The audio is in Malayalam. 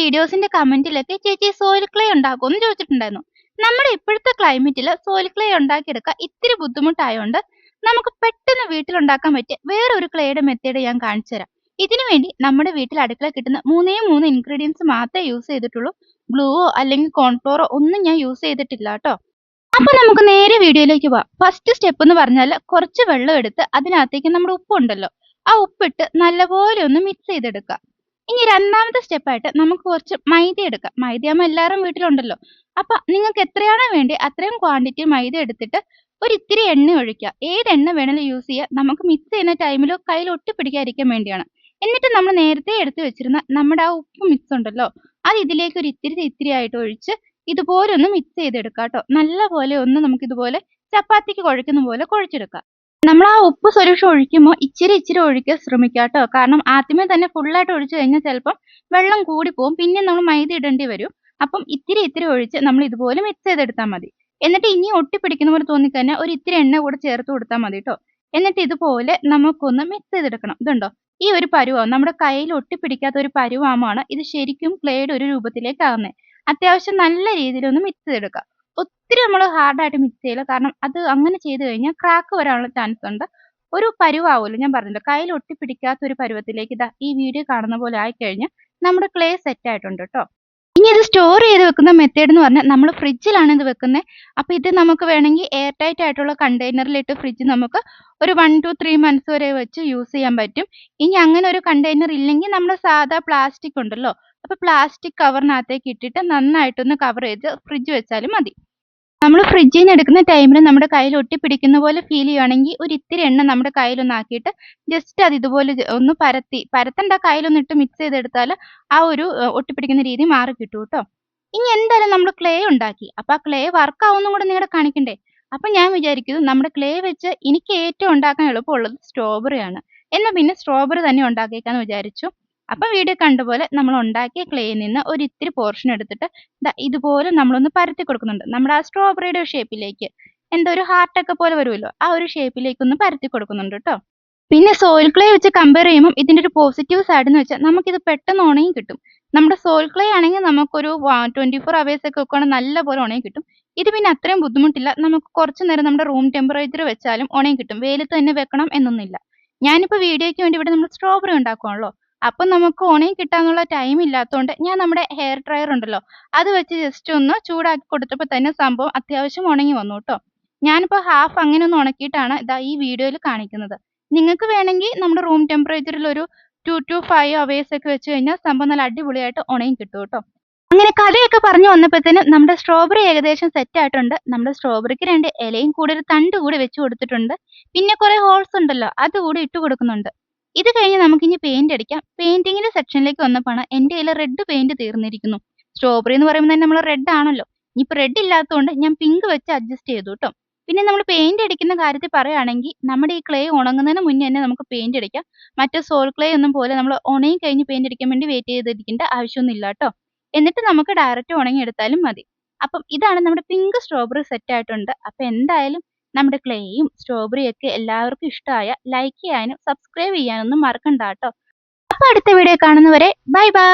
വീഡിയോസിന്റെ കമന്റിലൊക്കെ ചേച്ചി സോയിൽ ക്ലേ ഉണ്ടാക്കുമെന്ന് ചോദിച്ചിട്ടുണ്ടായിരുന്നു. നമ്മുടെ ഇപ്പോഴത്തെ ക്ലൈമറ്റിൽ സോയിൽ ക്ലേ ഉണ്ടാക്കിയെടുക്കാൻ ഇത്തിരി ബുദ്ധിമുട്ടായതുകൊണ്ട് നമുക്ക് പെട്ടെന്ന് വീട്ടിലുണ്ടാക്കാൻ പറ്റിയ വേറൊരു ക്ലേയുടെ മെത്തേഡ് ഞാൻ കാണിച്ചു തരാം. ഇതിനു വേണ്ടി നമ്മുടെ വീട്ടിൽ അടുക്കള കിട്ടുന്ന മൂന്നേ മൂന്ന് ഇൻഗ്രീഡിയൻസ് മാത്രമേ യൂസ് ചെയ്തിട്ടുള്ളൂ. ഗ്ലൂവോ അല്ലെങ്കിൽ കോൺഫ്ലോറോ ഒന്നും ഞാൻ യൂസ് ചെയ്തിട്ടില്ല കേട്ടോ. അപ്പൊ നമുക്ക് നേരെ വീഡിയോയിലേക്ക് പോവാം. ഫസ്റ്റ് സ്റ്റെപ്പ് എന്ന് പറഞ്ഞാൽ കുറച്ച് വെള്ളം എടുത്ത് അതിനകത്തേക്ക് നമ്മുടെ ഉപ്പുണ്ടല്ലോ, ആ ഉപ്പിട്ട് നല്ലപോലെ ഒന്ന് മിക്സ് ചെയ്തെടുക്കുക. ഇനി രണ്ടാമത്തെ സ്റ്റെപ്പായിട്ട് നമുക്ക് കുറച്ച് മൈദ എടുക്കാം. മൈദയാകുമ്പോൾ എല്ലാവരും വീട്ടിലുണ്ടല്ലോ. അപ്പൊ നിങ്ങൾക്ക് എത്രയാണോ വേണ്ടി അത്രയും ക്വാണ്ടിറ്റി മൈദ എടുത്തിട്ട് ഒരു ഇത്തിരി എണ്ണ ഒഴിക്കുക. ഏത് എണ്ണ വേണമെങ്കിലും യൂസ് ചെയ്യുക. നമുക്ക് മിക്സ് ചെയ്യുന്ന ടൈമിലോ കയ്യിൽ ഒട്ടിപ്പിടിക്കാതിരിക്കാൻ വേണ്ടിയാണ്. എന്നിട്ട് നമ്മൾ നേരത്തെ എടുത്തു വെച്ചിരുന്ന നമ്മുടെ ആ ഉപ്പ് മിക്സ് ഉണ്ടല്ലോ, അത് ഇതിലേക്ക് ഒരു ഇത്തിരി ആയിട്ട് ഒഴിച്ച് ഇതുപോലെ ഒന്ന് മിക്സ് ചെയ്തെടുക്കാം കേട്ടോ. നല്ലപോലെ ഒന്ന് നമുക്ക് ഇതുപോലെ ചപ്പാത്തിക്ക് കുഴക്കുന്ന പോലെ കുഴച്ചെടുക്കാം. നമ്മൾ ആ ഉപ്പ് സൊല്യൂഷൻ ഒഴിക്കുമ്പോൾ ഇച്ചിരി ഒഴിക്കാൻ ശ്രമിക്കുക കേട്ടോ. കാരണം ആദ്യമേ തന്നെ ഫുള്ളായിട്ട് ഒഴിച്ചു കഴിഞ്ഞാൽ ചിലപ്പം വെള്ളം കൂടി പോകും. പിന്നെ നമ്മൾ മൈദ ഇടേണ്ടി വരും. അപ്പം ഇത്തിരി ഒഴിച്ച് നമ്മൾ ഇതുപോലെ മിക്സ് ചെയ്തെടുത്താൽ മതി. എന്നിട്ട് ഇനി ഒട്ടിപ്പിടിക്കുന്ന പോലെ തോന്നിക്കഴിഞ്ഞാൽ ഒരു ഇത്തിരി എണ്ണ കൂടെ ചേർത്ത് കൊടുത്താൽ മതി കേട്ടോ. എന്നിട്ട് ഇതുപോലെ നമുക്കൊന്ന് മിക്സ് ചെയ്തെടുക്കണം. ഇതുണ്ടോ, ഈ ഒരു പരുവാണ് നമ്മുടെ കയ്യിൽ ഒട്ടിപ്പിടിക്കാത്ത ഒരു പരുവാമാണ് ഇത് ശരിക്കും ക്ലേയുടെ ഒരു രൂപത്തിലേക്ക് ആകുന്നത്. അത്യാവശ്യം നല്ല രീതിയിൽ ഒന്ന് മിക്സ് ചെയ്തെടുക്കുക. ഒത്തിരി നമ്മൾ ഹാർഡായിട്ട് മിക്സ് ചെയ്യില്ല. കാരണം അത് അങ്ങനെ ചെയ്ത് കഴിഞ്ഞാൽ ക്രാക്ക് വരാനുള്ള ചാൻസ് ഉണ്ട്. ഒരു പരുവാവുമല്ലോ, ഞാൻ പറഞ്ഞല്ലോ, കയ്യിൽ ഒട്ടിപ്പിടിക്കാത്ത ഒരു പരുവത്തിലേക്ക് ഇതാ ഈ വീഡിയോ കാണുന്ന പോലെ ആയിക്കഴിഞ്ഞാൽ നമ്മുടെ ക്ലേ സെറ്റ് ആയിട്ടുണ്ട് കേട്ടോ. ഇനി ഇത് സ്റ്റോർ ചെയ്ത് വെക്കുന്ന മെത്തേഡ് എന്ന് പറഞ്ഞാൽ നമ്മൾ ഫ്രിഡ്ജിലാണ് ഇത് വെക്കുന്നത്. അപ്പോൾ ഇത് നമുക്ക് വേണമെങ്കിൽ എയർ ടൈറ്റ് ആയിട്ടുള്ള കണ്ടെയ്നറിലിട്ട് ഫ്രിഡ്ജ് നമുക്ക് ഒരു 1 to 3 months വരെ വെച്ച് യൂസ് ചെയ്യാൻ പറ്റും. ഇനി അങ്ങനെ ഒരു കണ്ടെയ്നർ ഇല്ലെങ്കിൽ നമ്മുടെ സാധാ പ്ലാസ്റ്റിക് ഉണ്ടല്ലോ, അപ്പോൾ പ്ലാസ്റ്റിക് കവറിനകത്തേക്ക് ഇട്ടിട്ട് നന്നായിട്ടൊന്ന് കവർ ചെയ്ത് ഫ്രിഡ്ജ് വെച്ചാലും മതി. നമ്മൾ ഫ്രിഡ്ജിൽ നിന്ന് എടുക്കുന്ന ടൈമിൽ നമ്മുടെ കയ്യിൽ ഒട്ടിപ്പിടിക്കുന്ന പോലെ ഫീൽ ചെയ്യുവാണെങ്കിൽ ഒരു ഇത്തിരി എണ്ണ നമ്മുടെ കയ്യിലൊന്ന് ആക്കിയിട്ട് ജസ്റ്റ് അത് ഇതുപോലെ ഒന്ന് പരത്തണ്ട, കയ്യിലൊന്ന് ഇട്ട് മിക്സ് ചെയ്തെടുത്താൽ ആ ഒരു ഒട്ടിപ്പിടിക്കുന്ന രീതി മാറി കിട്ടും കേട്ടോ. ഇനി എന്തായാലും നമ്മൾ ക്ലേ ഉണ്ടാക്കി, അപ്പോൾ ആ ക്ലേ വർക്ക് ആവുന്നതും കൂടെ നിങ്ങളുടെ കാണിക്കണ്ടേ. അപ്പം ഞാൻ വിചാരിക്കുന്നു നമ്മുടെ ക്ലേ വെച്ച് എനിക്ക് ഏറ്റവും ഉണ്ടാക്കാൻ എളുപ്പമുള്ളത് സ്ട്രോബെറിയാണ്. എന്നാൽ പിന്നെ സ്ട്രോബെറി തന്നെ ഉണ്ടാക്കിയേക്കാന്ന് വിചാരിച്ചു. അപ്പം വീഡിയോ കണ്ടപോലെ നമ്മൾ ഉണ്ടാക്കിയ ക്ലേയിൽ നിന്ന് ഒരു ഇത്തിരി പോർഷൻ എടുത്തിട്ട് ഇതുപോലെ നമ്മളൊന്ന് പരത്തി കൊടുക്കുന്നുണ്ട്. നമ്മുടെ ആ സ്ട്രോബെറിയുടെ ഷേപ്പിലേക്ക്, എന്താ ഒരു ഹാർട്ടൊക്കെ പോലെ വരുമല്ലോ, ആ ഒരു ഷേപ്പിലേക്ക് ഒന്ന് പരത്തി കൊടുക്കുന്നുണ്ട് കേട്ടോ. പിന്നെ സോയിൽ ക്ലേ വെച്ച് കമ്പയർ ചെയ്യുമ്പോൾ ഇതിൻ്റെ ഒരു പോസിറ്റീവ് സൈഡ് എന്ന് വെച്ചാൽ നമുക്കിത് പെട്ടെന്ന് ഉണങ്ങി കിട്ടും. നമ്മുടെ സോയിൽ ക്ലേ ആണെങ്കിൽ നമുക്കൊരു 24 hours ഒക്കെ വെക്കുകയാണെങ്കിൽ നല്ലപോലെ ഉണങ്ങി കിട്ടും. ഇത് പിന്നെ അത്രയും ബുദ്ധിമുട്ടില്ല. നമുക്ക് കുറച്ച് നേരം നമ്മുടെ റൂം ടെമ്പറേച്ചർ വെച്ചാലും ഉണങ്ങി കിട്ടും. വെയിലത്ത് തന്നെ വെക്കണം എന്നൊന്നുമില്ല. ഞാനിപ്പോൾ വീഡിയോയ്ക്ക് വേണ്ടി ഇവിടെ നമ്മൾ സ്ട്രോബെറി ഉണ്ടാക്കുവാണല്ലോ, അപ്പം നമുക്ക് ഉണങ്ങി കിട്ടാനുള്ള ടൈം ഇല്ലാത്തതുകൊണ്ട് ഞാൻ നമ്മുടെ ഹെയർ ഡ്രയർ ഉണ്ടല്ലോ, അത് വെച്ച് ജസ്റ്റ് ഒന്ന് ചൂടാക്കി കൊടുത്തപ്പോൾ തന്നെ സംഭവം അത്യാവശ്യം ഉണങ്ങി വന്നു കേട്ടോ. ഞാനിപ്പോൾ ഹാഫ് അങ്ങനെ ഒന്ന് ഉണക്കിയിട്ടാണ് ഇതാ ഈ വീഡിയോയിൽ കാണിക്കുന്നത്. നിങ്ങൾക്ക് വേണമെങ്കിൽ നമ്മുടെ റൂം ടെമ്പറേച്ചറിൽ ഒരു 2 to 5 hours ഒക്കെ വെച്ച് കഴിഞ്ഞാൽ സംഭവം നല്ല അടിപൊളിയായിട്ട് ഉണങ്ങി കിട്ടും കേട്ടോ. അങ്ങനെ കഥയൊക്കെ പറഞ്ഞു വന്നപ്പോഴത്തേനും നമ്മുടെ സ്ട്രോബെറി ഏകദേശം സെറ്റ് ആയിട്ടുണ്ട്. നമ്മുടെ സ്ട്രോബെറിക്ക് 2 ഇലയും കൂടി ഒരു തണ്ട് കൂടി വെച്ച് കൊടുത്തിട്ടുണ്ട്. പിന്നെ കുറേ ഹോൾസ് ഉണ്ടല്ലോ, അതുകൂടി ഇട്ട് കൊടുക്കുന്നുണ്ട്. ഇത് കഴിഞ്ഞ് നമുക്കിനി പെയിന്റ് അടിക്കാം. പെയിന്റിങ്ങിന്റെ സെക്ഷനിലേക്ക് വന്നപ്പോഴാണ് എൻ്റെ കയ്യിൽ റെഡ് പെയിന്റ് തീർന്നിരിക്കുന്നു. സ്ട്രോബെറി എന്ന് പറയുമ്പോൾ തന്നെ നമ്മൾ റെഡ് ആണല്ലോ. ഇനിയിപ്പോൾ റെഡ് ഇല്ലാത്തതുകൊണ്ട് ഞാൻ പിങ്ക് വെച്ച് അഡ്ജസ്റ്റ് ചെയ്തു കേട്ടോ. പിന്നെ നമ്മൾ പെയിന്റ് അടിക്കുന്ന കാര്യത്തിൽ പറയുകയാണെങ്കിൽ നമ്മുടെ ഈ ക്ലേ ഉണങ്ങുന്നതിന് മുന്നേ തന്നെ നമുക്ക് പെയിന്റ് അടിക്കാം. മറ്റേ സോൾ ക്ലേ ഒന്നും പോലെ നമ്മൾ ഉണങ്ങി കഴിഞ്ഞ് പെയിന്റ് അടിക്കാൻ വേണ്ടി വെയിറ്റ് ചെയ്തിരിക്കേണ്ട ആവശ്യമൊന്നുമില്ല കേട്ടോ. എന്നിട്ട് നമുക്ക് ഡയറക്റ്റ് ഉണങ്ങി എടുത്താലും മതി. അപ്പം ഇതാണ് നമ്മുടെ പിങ്ക് സ്ട്രോബെറി സെറ്റ് ആയിട്ടുണ്ട്. അപ്പം എന്തായാലും നമ്മുടെ ക്ലേയും സ്ട്രോബെറിയും ഒക്കെ എല്ലാവർക്കും ഇഷ്ടമായ ലൈക്ക് ചെയ്യാനും സബ്സ്ക്രൈബ് ചെയ്യാനൊന്നും മറക്കണ്ട കേട്ടോ. അപ്പോൾ അടുത്ത വീഡിയോ കാണുന്നവരെ ബൈ ബൈ.